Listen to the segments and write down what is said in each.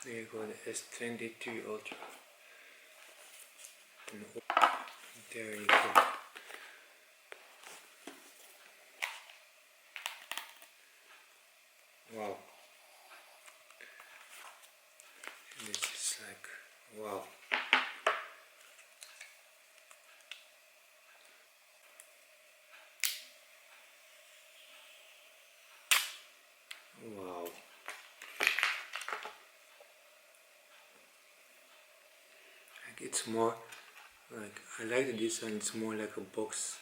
次これ S23 Ultra. There you go. Wow. This is like, wow. Wow. Like it's more like, I like the design, it's more like a box.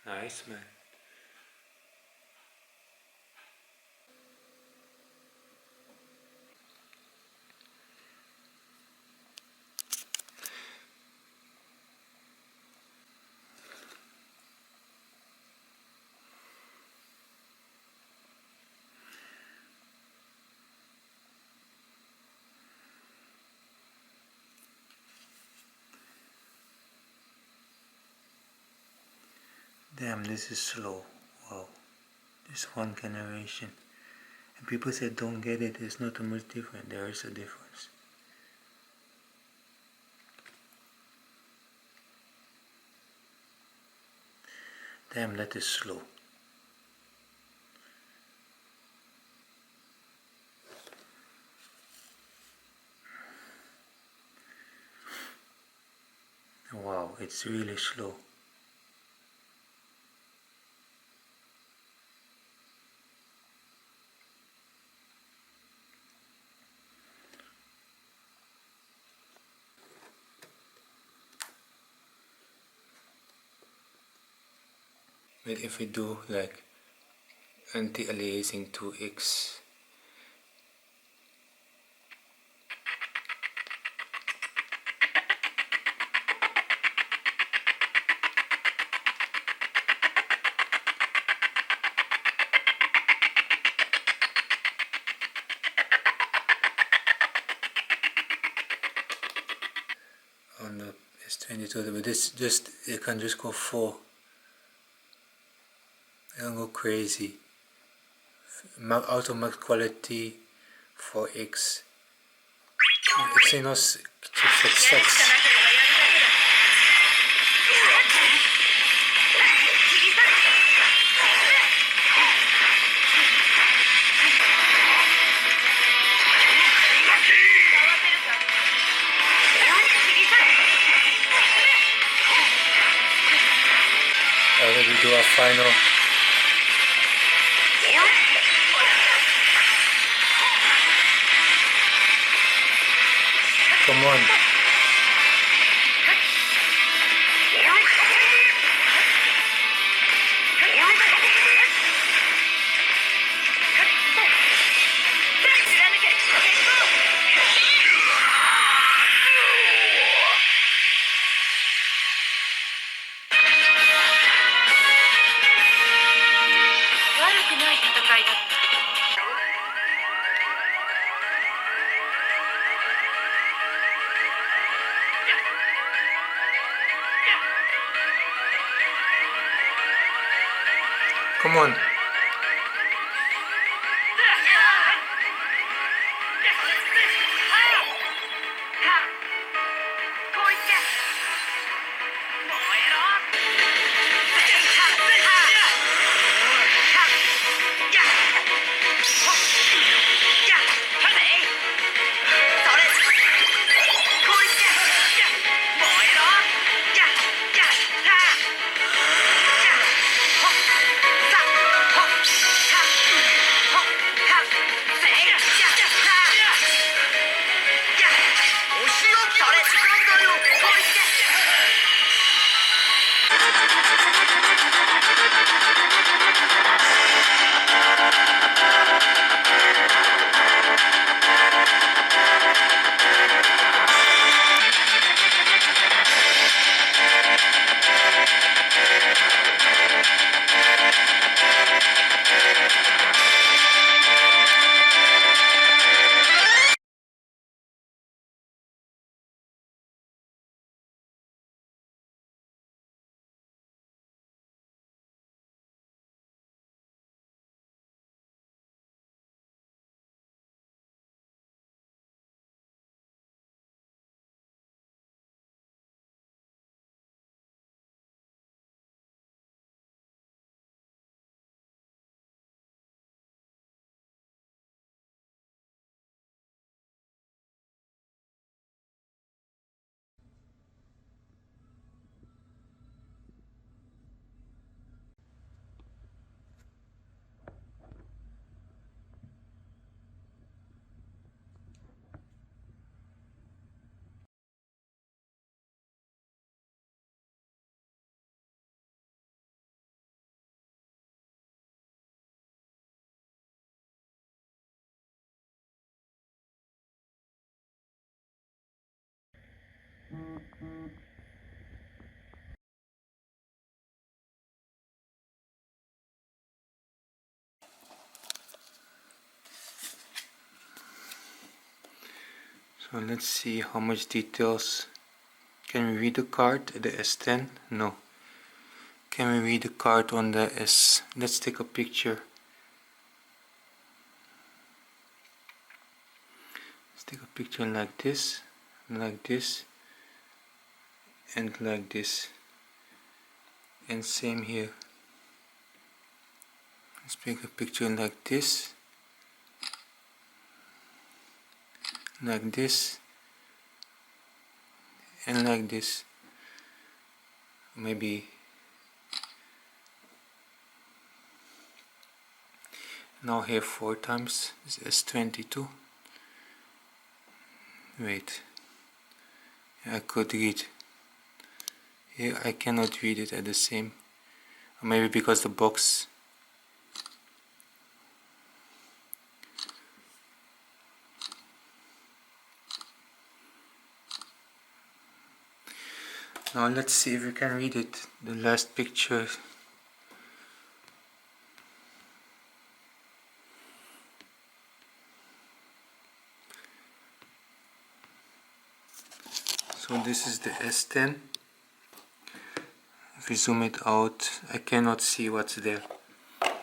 Nice, man. Damn, this is slow. Wow. This one generation. And people say don't get it, it's not too much different. There is a difference. Damn, that is slow. Wow, it's really slow. But if we do like anti-aliasing 2x, on the S22, but this just, you can just go 4. I don't go crazy. Auto max quality 4x. Exynos success. Already do our final. Come on. Come on. So let's see how much details. Can we read the card at the S10? No. Can we read the card on the S? Let's take a picture. Let's take a picture like this, and like this, and same here. Let's take a picture like this, and like this. Maybe now here 4 times is S22. Wait, I could read. Here I cannot read it at the same. Or maybe because the box. Now let's see if we can read it. The last picture. So this is the S10. If we zoom it out, I cannot see what's there.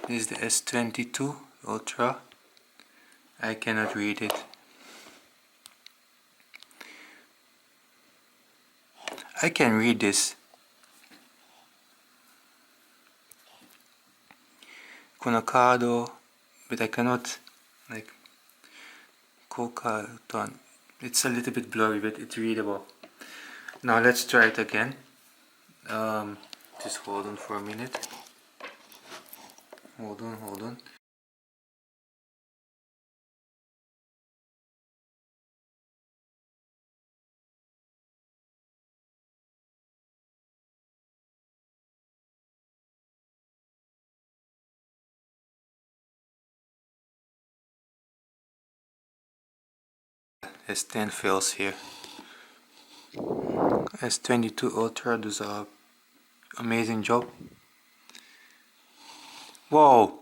This is the S22 Ultra. I cannot read it. I can read this. Konakado, but I cannot like Kokaton. It's a little bit blurry, but it's readable. Now let's try it again. Just hold on for a minute. Hold on. S10 fails here. S22 Ultra does a amazing job. Whoa!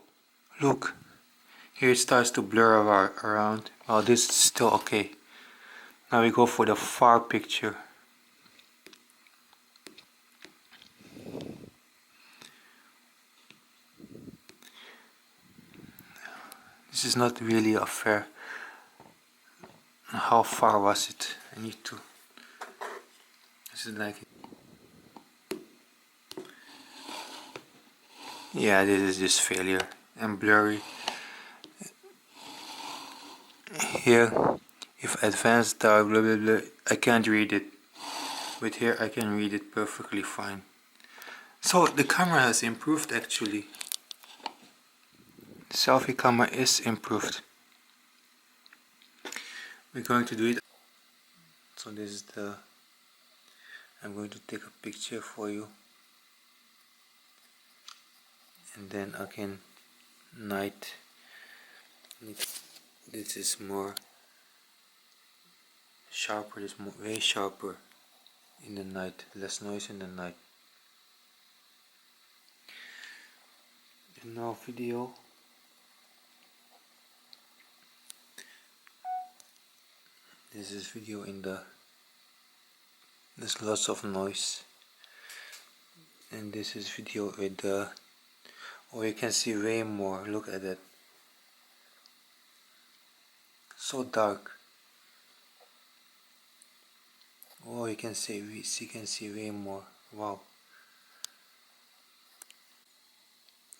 Look! Here it starts to blur around. Oh, this is still okay. Now we go for the far picture. This is not really a fair. How far was it? I need to. This is like. Yeah, this is just failure and blurry. Here, if advanced dark blah blah blah, I can't read it. But here I can read it perfectly fine. So the camera has improved actually. The selfie camera is improved. We're going to do it. So this is the. I'm going to take a picture for you. And then again, night. This is more sharper. It's more, way sharper in the night. Less noise in the night. And now video. This is video in the. There's lots of noise. And this is video with the. Oh, you can see way more. Look at that. So dark. Oh, you can see way more. Wow.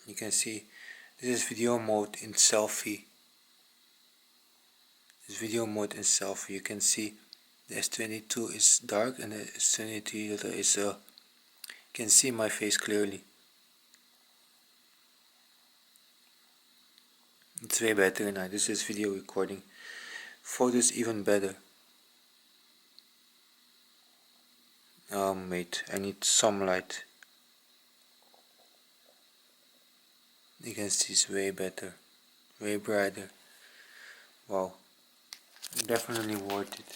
You can see this is video mode in selfie. This video mode in selfie. You can see the S22 is dark and the S23 Ultra is you can see my face clearly. It's way better now. This is video recording. Photos even better. Wait, I need some light. You can see it's way better, way brighter. Wow, definitely worth it.